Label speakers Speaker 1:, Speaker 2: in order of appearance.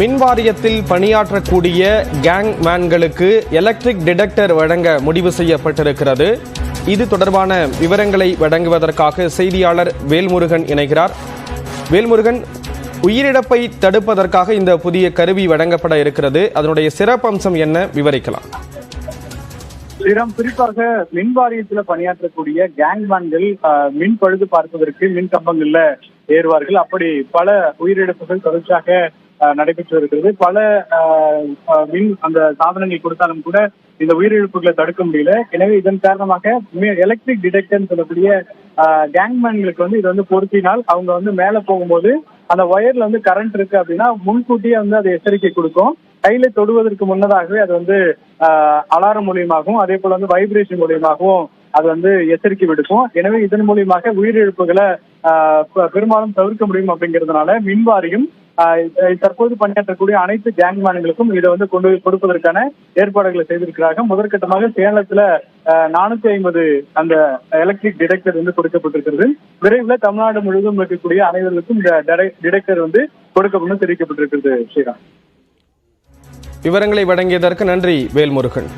Speaker 1: மின் வாரியத்தில் பணியாற்றக்கூடிய கேங் மேன்களுக்கு எலக்ட்ரிக் டிடெக்டர் வழங்க முடிவு செய்யப்பட்டிருக்கிறது. இது தொடர்பான விவரங்களை வழங்குவதற்காக செய்தியாளர் வேல்முருகன் இணைகிறார். வேல்முருகன், உயிரிழப்பை தடுப்பதற்காக இந்த புதிய கருவி வழங்கப்பட இருக்கிறது. அதனுடைய சிறப்பம்சம் என்ன, விவரிக்கலாம்?
Speaker 2: குறிப்பாக மின் வாரியத்தில் பணியாற்றக்கூடிய கேங்மேன்கள் மின் பழுது பார்ப்பதற்கு மின் கம்பங்கள்ல ஏறுவார்கள். அப்படி பல உயிரிழப்புகள் தொடர்ச்சியாக நடைபெற்று வருகிறது. பல மின் அந்த சாதனங்கள் கொடுத்தாலும் கூட இந்த உயிரிழப்புகளை தடுக்க முடியல. எனவே இதன் காரணமாக எலக்ட்ரிக் டிடெக்டர் சொல்லக்கூடிய கேங்மேன்களுக்கு இது பொருத்தினால் அவங்க மேல போகும்போது அந்த ஒயர்ல கரண்ட் இருக்கு அப்படின்னா முன்கூட்டியே அதை எச்சரிக்கை கொடுக்கும். கையில தொடுவதற்கு முன்னதாகவே அது அலாரம் மூலியமாகவும் அதே போல வைப்ரேஷன் மூலியமாகவும் அது எச்சரிக்கை விடுக்கும். எனவே இதன் மூலியமாக உயிரிழப்புகளை பெரும்பாலும் தவிர்க்க முடியும். அப்படிங்கிறதுனால மின்வாரியம் தற்போது பணியாற்றக்கூடிய அனைத்து கேங்மேன்களுக்கும் இதை கொண்டு கொடுப்பதற்கான ஏற்பாடுகளை செய்திருக்கிறாங்க. முதற்கட்டமாக சேலத்துல 450 அந்த எலக்ட்ரிக் டிடெக்டர் கொடுக்கப்பட்டிருக்கிறது. விரைவில் தமிழ்நாடு முழுவதும் இருக்கக்கூடிய அனைவருக்கும் இந்த டிடெக்டர் கொடுக்கப்படும் தெரிவிக்கப்பட்டிருக்கிறது. ஸ்ரீராம்,
Speaker 1: விவரங்களை வழங்கியதற்கு நன்றி வேல்முருகன்.